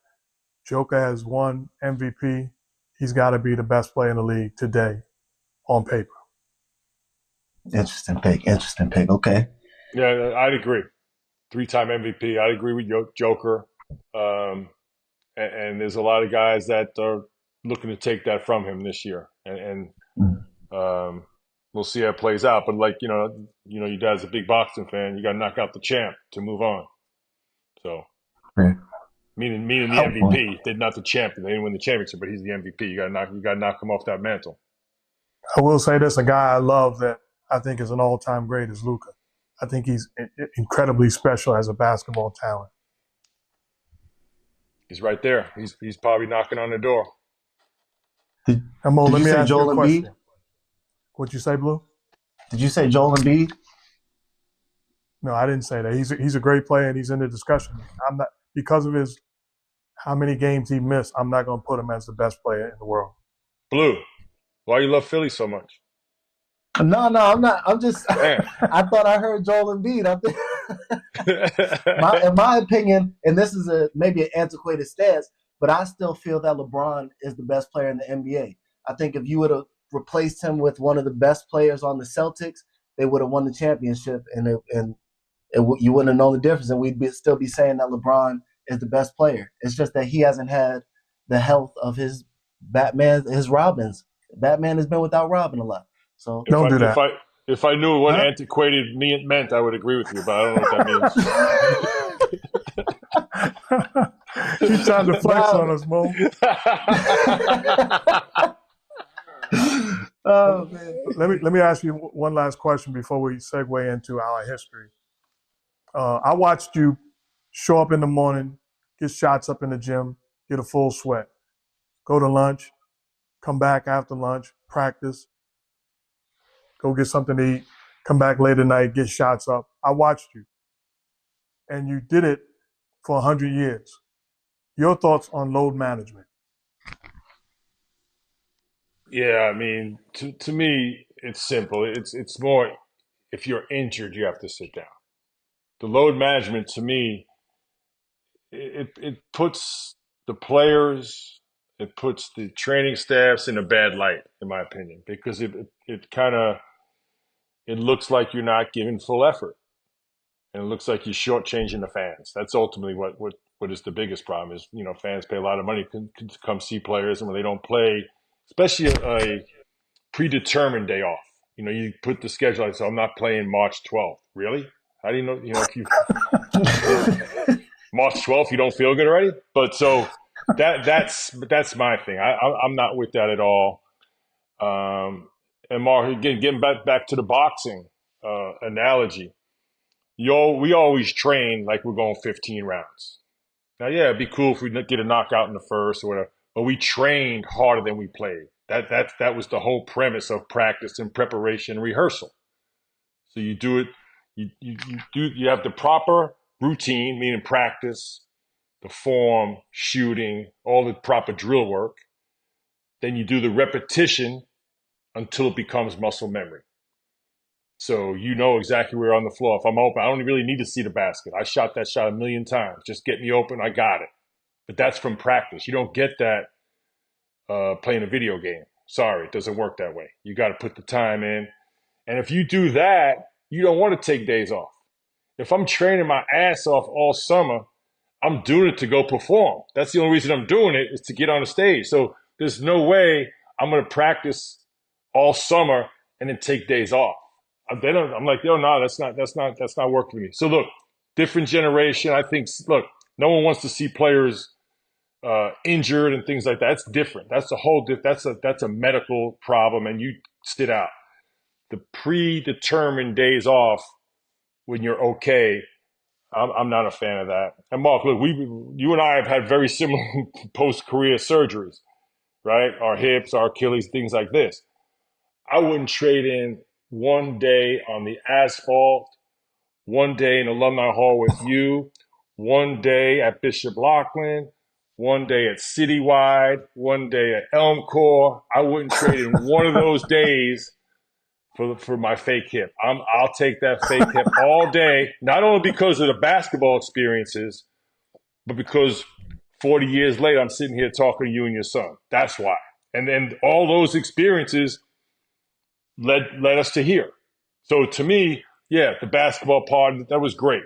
Joker has won MVP. He's got to be the best player in the league today on paper. Interesting pick. Okay. Yeah, I'd agree. 3-time MVP. I'd agree with Joker. And there's a lot of guys that are looking to take that from him this year. We'll see how it plays out. But your dad's a big boxing fan. You got to knock out the champ to move on. So, meaning the MVP, they're not the champion. They didn't win the championship, but he's the MVP. You got to knock him off that mantle. I will say this: a guy I love that I think is an all-time great is Luka. I think he's incredibly special as a basketball talent. He's right there. He's probably knocking on the door. Let me ask you a question. What'd you say, Blue? Did you say Joel Embiid? No, I didn't say that. He's a great player and he's in the discussion. I'm not because of his how many games he missed. I'm not going to put him as the best player in the world. Bluu, why you love Philly so much? No, I'm not. I'm just. Man. I thought I heard Joel Embiid. In my opinion, and this is maybe an antiquated stance, but I still feel that LeBron is the best player in the NBA. I think if you would have replaced him with one of the best players on the Celtics, they would have won the championship, and you wouldn't have known the difference, and still be saying that LeBron is the best player. It's just that he hasn't had the health of his Robins. Batman has been without Robin a lot. So don't do that. If I knew what antiquated meant, I would agree with you, but I don't know what that means. He's trying to flex on us, Mo. Oh, man. Let me ask you one last question before we segue into our history. I watched you show up in the morning, get shots up in the gym, get a full sweat, go to lunch, come back after lunch, practice, go get something to eat, come back late at night, get shots up. I watched you. And you did it for 100 years. Your thoughts on load management? Yeah, I mean, to me, it's simple. It's more, if you're injured, you have to sit down. The load management, to me, it puts the players, it puts the training staffs in a bad light, in my opinion, because it kind of it looks like you're not giving full effort, and it looks like you're shortchanging the fans. That's ultimately what is the biggest problem. Is fans pay a lot of money to come see players, and when they don't play, especially a predetermined day off, you put the schedule out. So I'm not playing March 12th. Really? How do you know? If you March 12th, you don't feel good already. But so that's my thing. I'm not with that at all. And Mark, again, getting back to the boxing analogy, we always train like we're going 15 rounds. Now, yeah, it'd be cool if we get a knockout in the first or whatever, but we trained harder than we played. That was the whole premise of practice and preparation and rehearsal. So you do it, you have the proper routine, meaning practice, the form, shooting, all the proper drill work. Then you do the repetition until it becomes muscle memory. So you know exactly where on the floor. If I'm open, I don't really need to see the basket. I shot that shot a million times. Just get me open, I got it. But that's from practice. You don't get that playing a video game. Sorry, it doesn't work that way. You got to put the time in. And if you do that, you don't want to take days off. If I'm training my ass off all summer, I'm doing it to go perform. That's the only reason I'm doing it, is to get on the stage. So there's no way I'm going to practice all summer and then take days off. I'm like, no, that's not working for me. So look, different generation. I think, look, no one wants to see players injured and things like that. That's different. That's a medical problem, and you sit out. The predetermined days off when you're okay, I'm not a fan of that. And Mark, look, you and I have had very similar post-career surgeries, right? Our hips, our Achilles, things like this. I wouldn't trade in one day on the asphalt, one day in Alumni Hall with you, one day at Bishop Loughlin, one day at Citywide, one day at Elmcore. I wouldn't trade in one of those days for my fake hip. I'll take that fake hip all day, not only because of the basketball experiences, but because 40 years later, I'm sitting here talking to you and your son. That's why. And then all those experiences led us to here. So to me, yeah, the basketball part, that was great.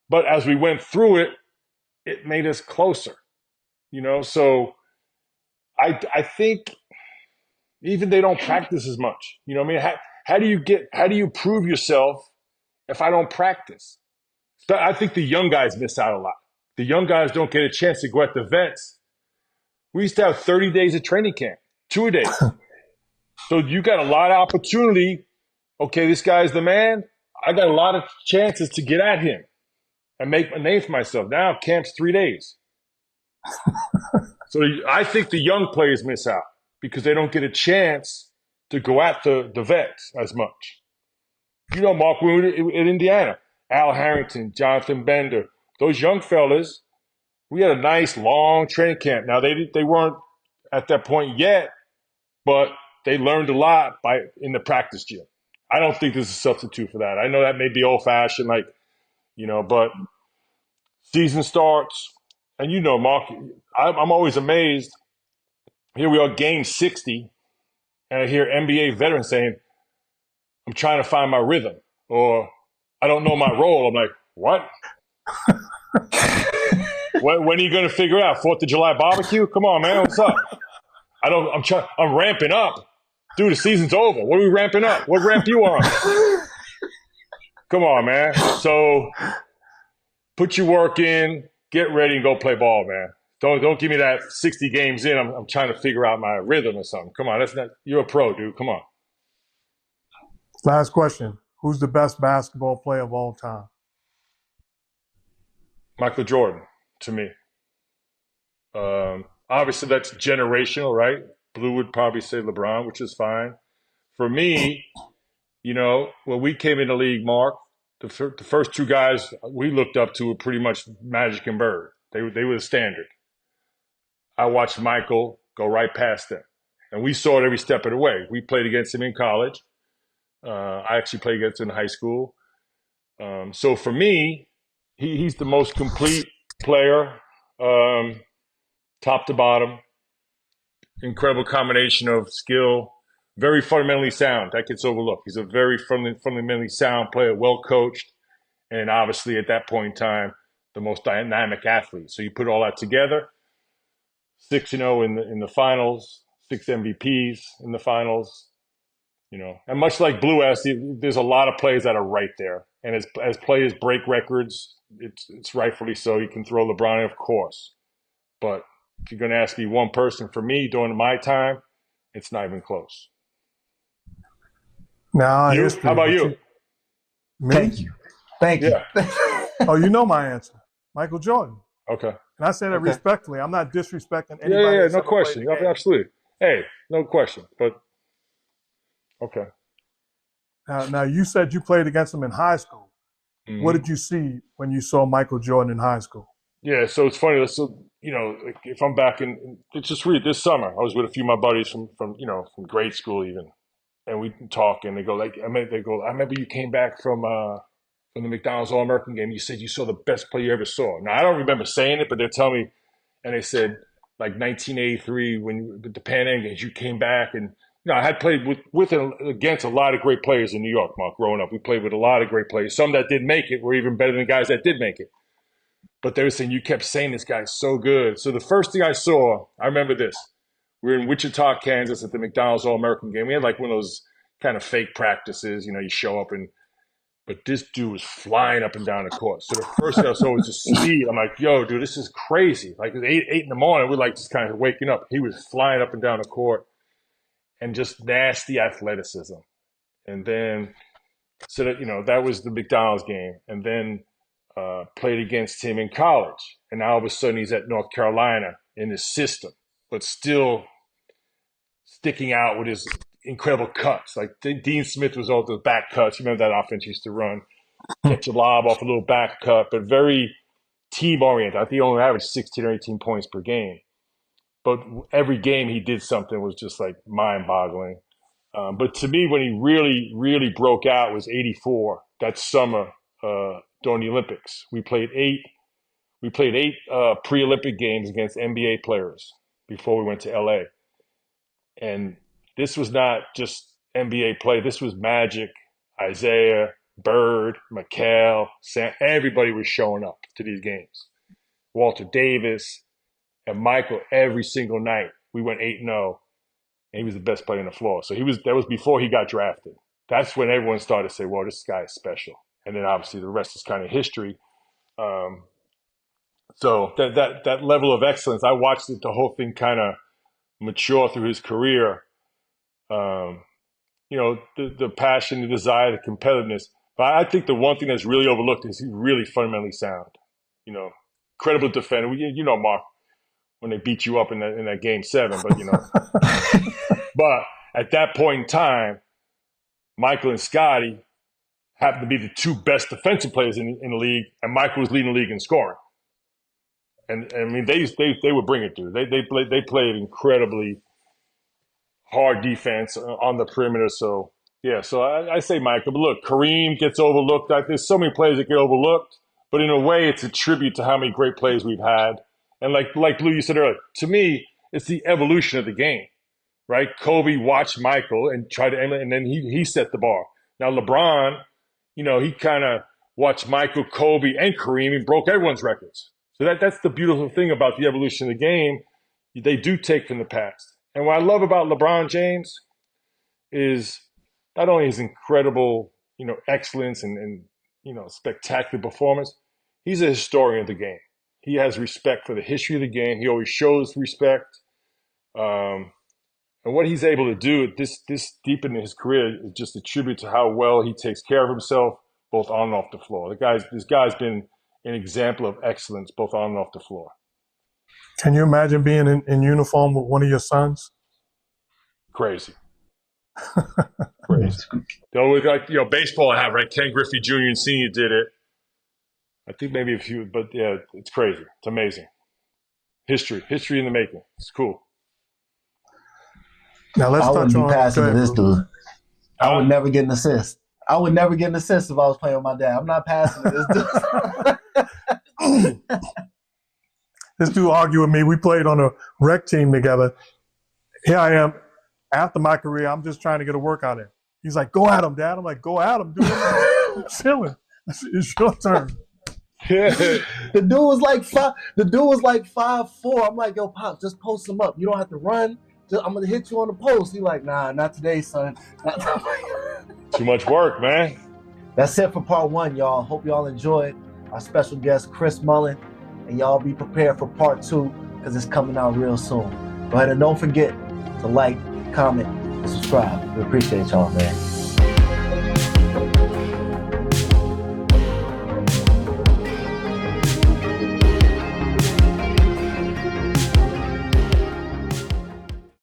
But as we went through it, it made us closer, So I think even they don't practice as much. What I mean? How do you prove yourself if I don't practice? So I think the young guys miss out a lot. The young guys don't get a chance to go at the vets. We used to have 30 days of training camp, 2 days. So you got a lot of opportunity. Okay, this guy's the man. I got a lot of chances to get at him and make a name for myself. Now camp's 3 days. So I think the young players miss out because they don't get a chance to go at the vets as much. Mark, we were in Indiana. Al Harrington, Jonathan Bender, those young fellas. We had a nice long training camp. Now they weren't at that point yet, but they learned a lot in the practice gym. I don't think there's a substitute for that. I know that may be old fashioned, but season starts, and Mark, I'm always amazed. Here we are, game 60, and I hear NBA veterans saying, "I'm trying to find my rhythm," or "I don't know my role." I'm like, what? When are you going to figure it out? 4th of July barbecue? Come on, man. What's up? I'm ramping up. Dude, the season's over. What are we ramping up? What ramp you on? Come on, man. So put your work in, get ready, and go play ball, man. Don't give me that 60 games in. I'm trying to figure out my rhythm or something. Come on, you're a pro, dude. Come on. Last question. Who's the best basketball player of all time? Michael Jordan, to me. Obviously, that's generational, right? Bluu would probably say LeBron, which is fine. For me, when we came in the league, Mark, the first two guys we looked up to were pretty much Magic and Bird. They were the standard. I watched Michael go right past them. And we saw it every step of the way. We played against him in college. I actually played against him in high school. So for me, he's the most complete player, top to bottom. Incredible combination of skill, very fundamentally sound. That gets overlooked. He's a very fundamentally sound player, well coached, and obviously at that point in time, the most dynamic athlete. So you put all that together, 6-0 in the finals, 6 MVPs in the finals. And much like Bluu asked, there's a lot of players that are right there. And as players break records, it's rightfully so. You can throw LeBron in, of course. But if you're going to ask me one person, for me, during my time, it's not even close. Now, How about you? Me? Thank you. Yeah. Oh, you know my answer. Michael Jordan. Okay. And I say that respectfully. I'm not disrespecting anybody. Yeah, no question. Absolutely. Hey, no question. But, okay. Now, you said you played against him in high school. Mm-hmm. What did you see when you saw Michael Jordan in high school? Yeah, so it's funny. So, if I'm back in just read this summer, I was with a few of my buddies from grade school even, and we talk, and they go I remember you came back from the McDonald's All-American game. You said you saw the best player you ever saw. Now I don't remember saying it, but they're telling me, and they said 1983 with the Pan Am games, you came back, and I had played with and against a lot of great players in New York, Mark. Growing up, we played with a lot of great players. Some that didn't make it were even better than guys that did make it. But they were saying, you kept saying this guy's so good. So the first thing I saw, I remember this. We were in Wichita, Kansas at the McDonald's All-American game. We had one of those kind of fake practices, you show up but this dude was flying up and down the court. So the first thing I saw was just speed. I'm like, yo, dude, this is crazy. It was 8 in the morning. We're just kind of waking up. He was flying up and down the court and just nasty athleticism. And then, that was the McDonald's game. And then, played against him in college. And now all of a sudden he's at North Carolina in his system, but still sticking out with his incredible cuts. Like Dean Smith was all those back cuts. You remember that offense used to run, catch a lob off a little back cut, but very team-oriented. I think he only averaged 16 or 18 points per game. But every game he did something was just mind-boggling. But to me, when he really, really broke out was 84, that summer, during the Olympics. We played eight pre-Olympic games against NBA players before we went to LA. And this was not just NBA play. This was Magic, Isaiah, Bird, McHale, Sam. Everybody was showing up to these games. Walter Davis and Michael every single night. We went 8-0, and he was the best player on the floor. So that was before he got drafted. That's when everyone started to say, well, this guy is special. And then obviously the rest is kind of history. So that level of excellence, I watched the whole thing kind of mature through his career. The passion, the desire, the competitiveness. But I think the one thing that's really overlooked is he's really fundamentally sound. Incredible defender. Mark, when they beat you up in that game 7, but but at that point in time, Michael and Scotty happened to be the two best defensive players in the league, and Michael was leading the league in scoring. And I mean, they would bring it, dude. They played incredibly hard defense on the perimeter. So yeah, so I say Michael. But look, Kareem gets overlooked. There's so many players that get overlooked, but in a way, it's a tribute to how many great players we've had. And like Bluu, you said earlier, to me, it's the evolution of the game, right? Kobe watched Michael and tried to emulate, and then he set the bar. Now LeBron, he kind of watched Michael, Kobe, and Kareem and broke everyone's records. So that's the beautiful thing about the evolution of the game. They do take from the past. And what I love about LeBron James is not only his incredible, excellence and spectacular performance, he's a historian of the game. He has respect for the history of the game. He always shows respect. And what he's able to do this deep in his career is just a tribute to how well he takes care of himself, both on and off the floor. This guy's been an example of excellence, both on and off the floor. Can you imagine being in uniform with one of your sons? Crazy. Crazy. They always baseball I have, right? Ken Griffey Jr. and Sr. did it. I think maybe a few, but yeah, it's crazy. It's amazing. History in the making. It's cool. Now let's touch on. I wouldn't be passing to this dude. I would never get an assist. I would never get an assist if I was playing with my dad. I'm not passing to this dude. This dude argued with me. We played on a rec team together. Here I am. After my career, I'm just trying to get a workout in. He's like, "Go at him, Dad." I'm like, "Go at him, dude." I'm chilling. It's your turn. The dude was like 5'4". I'm like, "Yo, Pop, just post him up. You don't have to run. I'm gonna hit you on the post." He's like, "Nah, not today, son." Too much work, man. That's it for part 1, y'all. Hope y'all enjoyed our special guest, Chris Mullin. And y'all be prepared for part 2 because it's coming out real soon. Go ahead and don't forget to like, comment, and subscribe. We appreciate y'all, man.